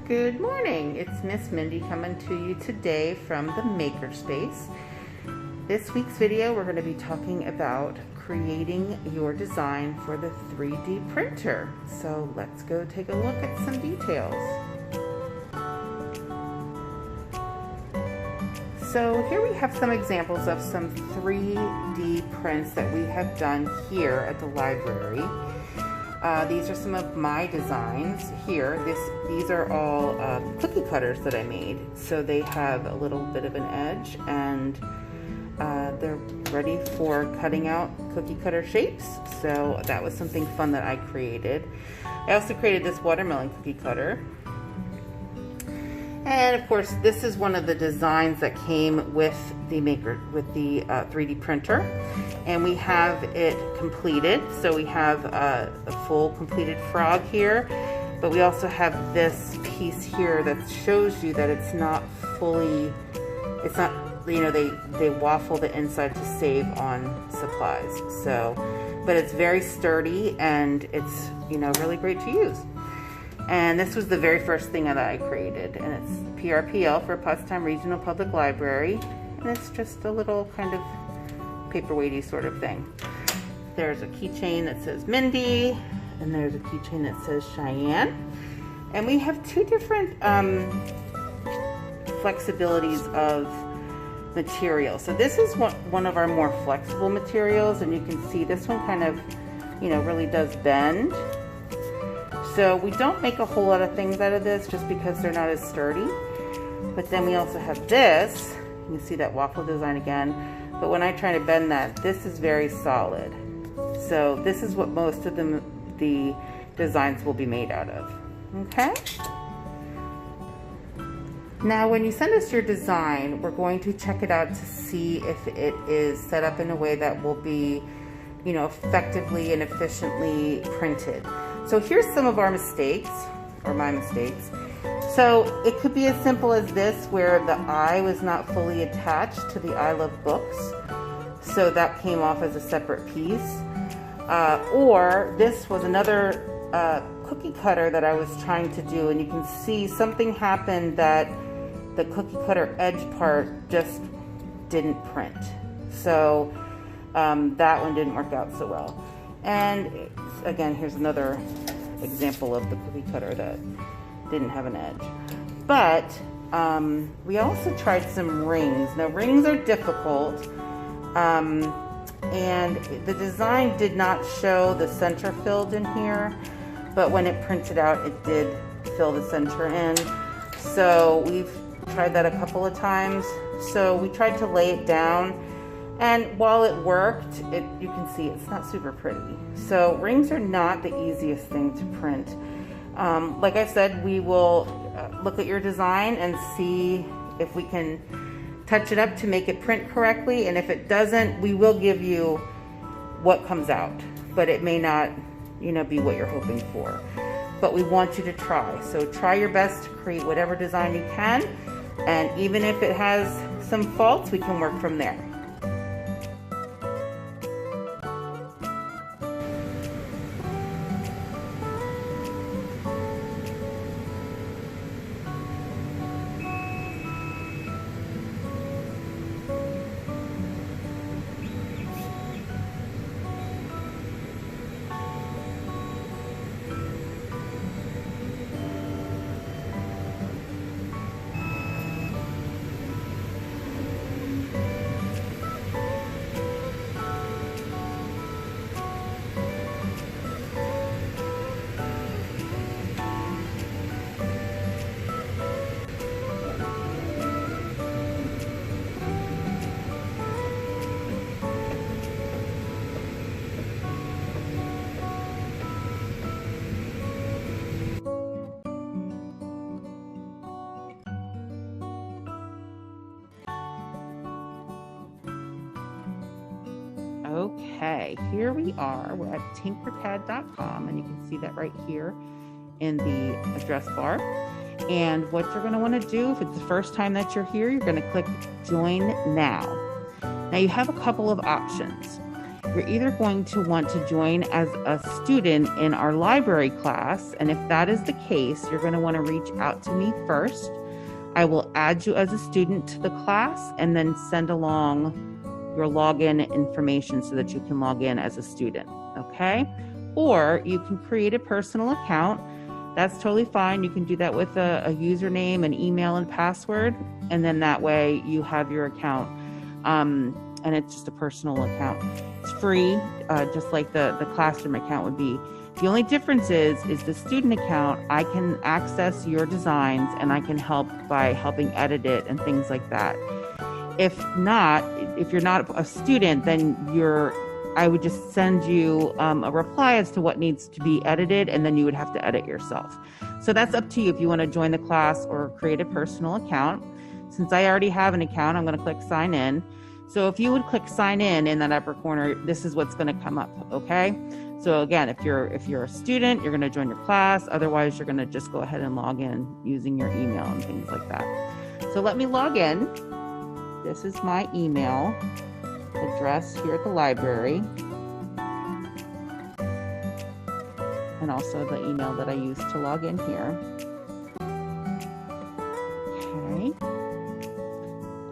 Good morning, it's Miss Mindy coming to you today from the MakerSpace. This week's video we're going to be talking about creating your design for the 3D printer. So let's go take a look at some details. So here we have some examples of some 3D prints that we have done here at the library. These are some of my designs here. These are all cookie cutters that I made. So they have a little bit of an edge and they're ready for cutting out cookie cutter shapes. So that was something fun that I created. I also created this watermelon cookie cutter. And of course, this is one of the designs that came with the 3D printer, and we have it completed. So we have a full completed frog here, but we also have this piece here that shows you that it's not fully, it's not, you know, they waffle the inside to save on supplies. So, but it's very sturdy and it's, you know, really great to use. And this was the very first thing that I created, and it's PRPL for Pottstown Regional Public Library, and it's just a little kind of paperweighty sort of thing. There's a keychain that says Mindy, and there's a keychain that says Cheyenne, and we have two different flexibilities of material. So this is one of our more flexible materials, and you can see this one kind of, you know, really does bend. So we don't make a whole lot of things out of this just because they're not as sturdy. But then we also have this. You can see that waffle design again. But when I try to bend that, this is very solid. So this is what most of the designs will be made out of. Okay? Now when you send us your design, we're going to check it out to see if it is set up in a way that will be, you know, effectively and efficiently printed. So here's some of our mistakes, or my mistakes. So it could be as simple as this, where the eye was not fully attached to the I Love Books. So that came off as a separate piece. Or this was another cookie cutter that I was trying to do, and you can see something happened that the cookie cutter edge part just didn't print. So that one didn't work out so well. And again, here's another example of the cookie cutter that didn't have an edge. But we also tried some rings. Now rings are difficult, and the design did not show the center filled in here, but when it printed out, it did fill the center in. So we've tried that a couple of times. So we tried to lay it down, and while it worked, you can see it's not super pretty. So rings are not the easiest thing to print. Like I said, we will look at your design and see if we can touch it up to make it print correctly. And if it doesn't, we will give you what comes out, but it may not, you know, be what you're hoping for. But we want you to try. So try your best to create whatever design you can. And even if it has some faults, we can work from there. Okay, here we are. We're at Tinkercad.com, and you can see that right here in the address bar. And what you're going to want to do, if it's the first time that you're here, you're going to click Join Now. Now you have a couple of options. you're either going to want to join as a student in our library class, and if that is the case, you're going to want to reach out to me first. I will add you as a student to the class and then send along your login information so that you can log in as a student, okay? Or you can create a personal account. That's totally fine. You can do that with a username, an email, and password, and then that way you have your account, and it's just a personal account. It's free, just like the classroom account would be. The only difference is the student account, I can access your designs and I can help by helping edit it and things like that. If you're not a student, then I would just send you a reply as to what needs to be edited, and then you would have to edit yourself. So that's up to you if you want to join the class or create a personal account. Since I already have an account, I'm going to click sign in. So if you would click sign in that upper corner, this is what's going to come up, okay? So again, if you're a student, you're going to join your class. Otherwise, you're going to just go ahead and log in using your email and things like that. So let me log in. This is my email address here at the library, and also the email that I use to log in here. Okay.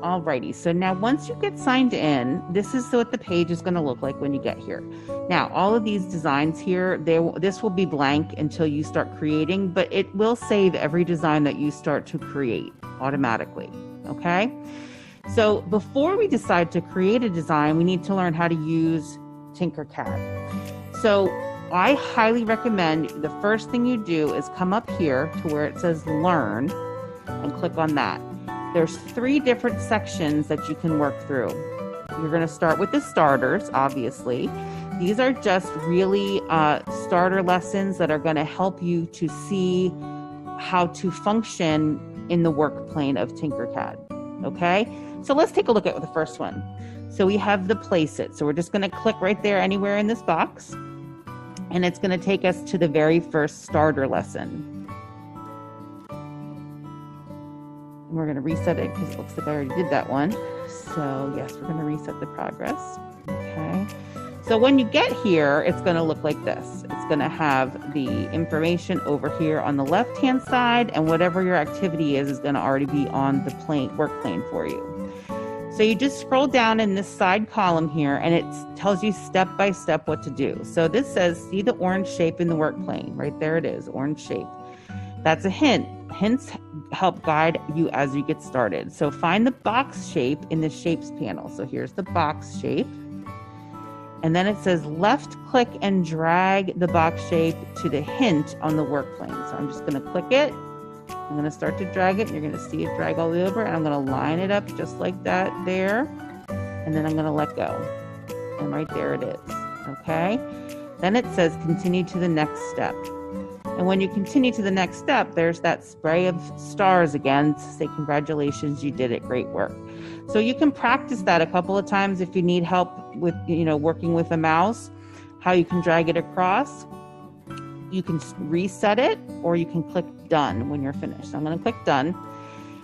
Alrighty, so now once you get signed in, this is what the page is going to look like when you get here. Now, all of these designs here, this will be blank until you start creating, but it will save every design that you start to create automatically, okay? So before we decide to create a design, we need to learn how to use Tinkercad. So I highly recommend the first thing you do is come up here to where it says Learn and click on that. There's 3 different sections that you can work through. You're going to start with the starters, obviously. These are just really starter lessons that are going to help you to see how to function in the work plane of Tinkercad, okay? So let's take a look at the first one. So we have the place it. So we're just going to click right there anywhere in this box, and it's going to take us to the very first starter lesson. And we're going to reset it because it looks like I already did that one. So yes, we're going to reset the progress. Okay. So when you get here, it's going to look like this. It's going to have the information over here on the left-hand side, and whatever your activity is going to already be on the work plane for you. So you just scroll down in this side column here, and it tells you step by step what to do. So this says, see the orange shape in the work plane. Right there it is, orange shape. That's a hint. Hints help guide you as you get started. So find the box shape in the shapes panel. So here's the box shape. And then it says left click and drag the box shape to the hint on the work plane. So I'm just going to click it. I'm going to start to drag it. You're going to see it drag all the way over, and I'm going to line it up just like that there. And then I'm going to let go. And right there it is. Okay. Then it says continue to the next step. And when you continue to the next step, there's that spray of stars again to say congratulations, you did it, great work. So you can practice that a couple of times if you need help with, working with a mouse, how you can drag it across. You can reset it, or you can click done when you're finished. So I'm going to click done,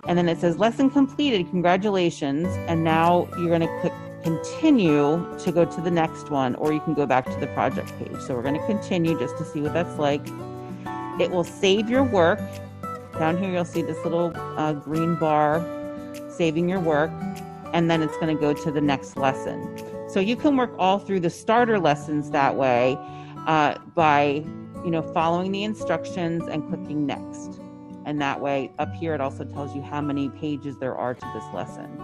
and then it says lesson completed, congratulations. And now you're going to click continue to go to the next one, or you can go back to the project page. So we're going to continue just to see what that's like. It will save your work. Down here you'll see this little green bar saving your work, and then it's going to go to the next lesson. So you can work all through the starter lessons that way by following the instructions and clicking next. And that way up here it also tells you how many pages there are to this lesson.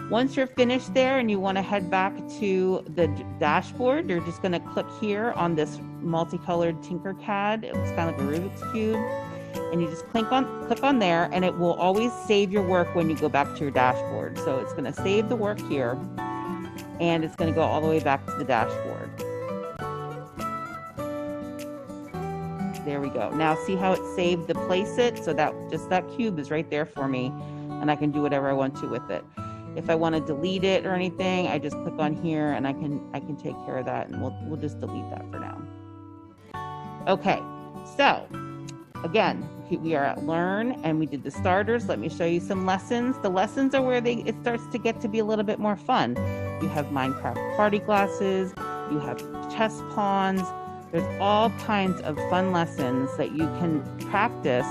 Once you're finished there and you want to head back to the dashboard, you're just going to click here on this multicolored Tinkercad. It looks kind of like a Rubik's Cube. And you just click on there, and it will always save your work when you go back to your dashboard. So it's going to save the work here, and it's going to go all the way back to the dashboard. There we go. Now see how it saved the place it? So that cube is right there for me, and I can do whatever I want to with it. If I want to delete it or anything, I just click on here, and I can take care of that, and we'll just delete that for now. Okay, so again, we are at Learn, and we did the starters. Let me show you some lessons. The lessons are where it starts to get to be a little bit more fun. you have Minecraft party glasses, you have chess pawns. There's all kinds of fun lessons that you can practice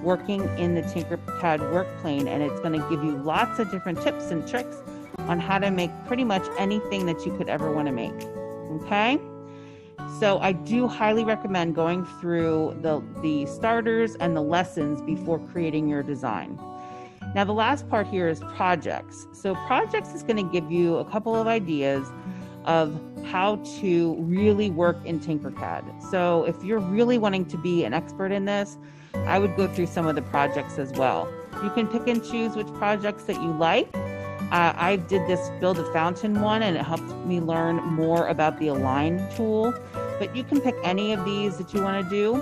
working in the Tinkercad work plane, and it's going to give you lots of different tips and tricks on how to make pretty much anything that you could ever want to make. Okay? So I do highly recommend going through the starters and the lessons before creating your design. Now the last part here is projects. So projects is going to give you a couple of ideas of how to really work in Tinkercad. So if you're really wanting to be an expert in this, I would go through some of the projects as well. You can pick and choose which projects that you like. I did this build a fountain one, and it helped me learn more about the align tool, but you can pick any of these that you want to do.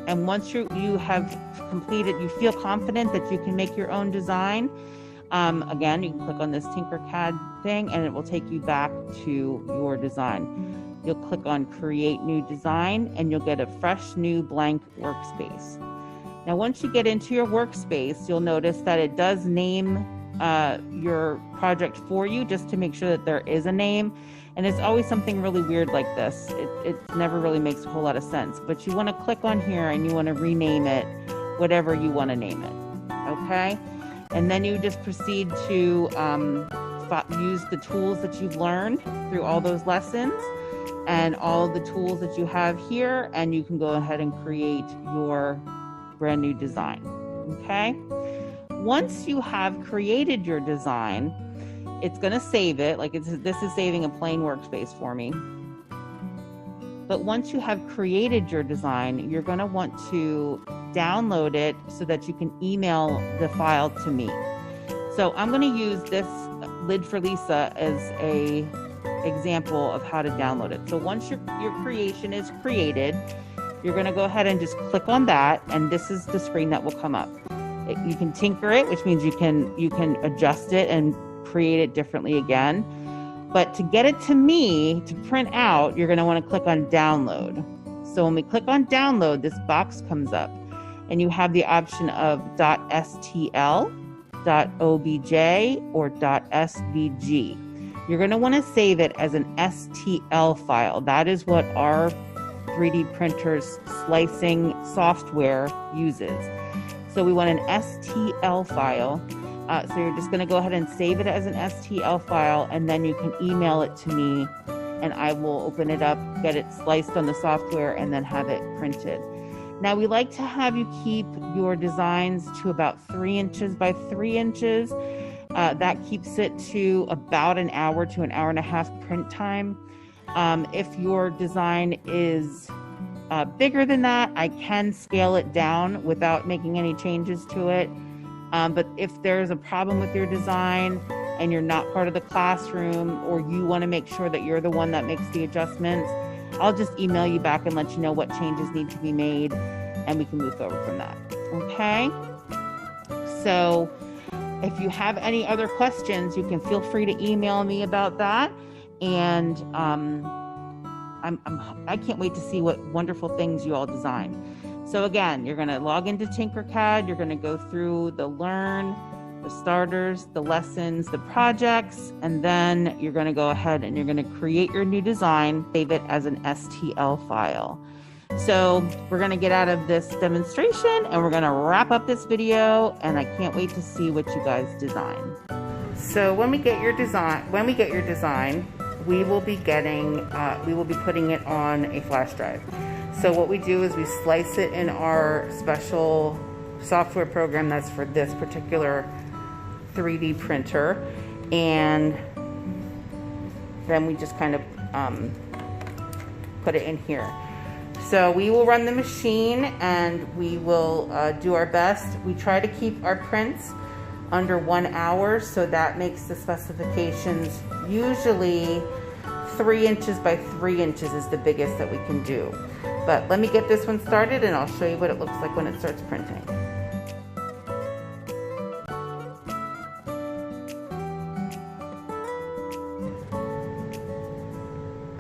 And once you have completed, you feel confident that you can make your own design, again, you can click on this Tinkercad thing and it will take you back to your design. You'll click on create new design and you'll get a fresh new blank workspace. Now once you get into your workspace, you'll notice that it does name your project for you, just to make sure that there is a name. And it's always something really weird like this. It never really makes a whole lot of sense, but you want to click on here and you want to rename it whatever you want to name it. Okay? And then you just proceed to use the tools that you've learned through all those lessons and all the tools that you have here, and you can go ahead and create your brand new design. Okay? Once you have created your design, it's going to save it. Like this is saving a plain workspace for me. But once you have created your design, you're going to want to download it so that you can email the file to me. So I'm going to use this lid for Lisa as a example of how to download it. So once your creation is created, you're going to go ahead and just click on that, and this is the screen that will come up. You can tinker it, which means you can adjust it and create it differently again. But to get it to me to print out, you're going to want to click on download. So when we click on download, this box comes up and you have the option of .stl, .obj, or .svg. You're going to want to save it as an STL file. That is what our 3D printer's slicing software uses. So we want an STL file. So you're just going to go ahead and save it as an STL file, and then you can email it to me and I will open it up, get it sliced on the software, and then have it printed. Now we like to have you keep your designs to about 3 inches by 3 inches. That keeps it to about an hour to an hour and a half print time. If your design is bigger than that, I can scale it down without making any changes to it. But if there's a problem with your design and you're not part of the classroom, or you want to make sure that you're the one that makes the adjustments, I'll just email you back and let you know what changes need to be made, and we can move forward from that. Okay? So if you have any other questions, you can feel free to email me about that. And I can't wait to see what wonderful things you all design. So again, you're going to log into Tinkercad, you're going to go through the learn, the starters, the lessons, the projects, and then you're going to go ahead and you're going to create your new design, save it as an STL file. So we're going to get out of this demonstration and we're going to wrap up this video, and I can't wait to see what you guys design. So when we get your design, we will be putting it on a flash drive. So what we do is we slice it in our special software program that's for this particular 3D printer, and then we just kind of put it in here. So we will run the machine and we will do our best. We try to keep our prints under 1 hour, so that makes the specifications usually 3 inches by 3 inches is the biggest that we can do. But let me get this one started and I'll show you what it looks like when it starts printing.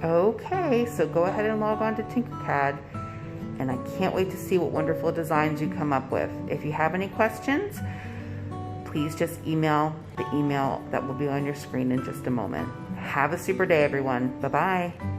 Okay, so go ahead and log on to Tinkercad, and I can't wait to see what wonderful designs you come up with. If you have any questions, please just email the email that will be on your screen in just a moment. Have a super day, everyone. Bye-bye.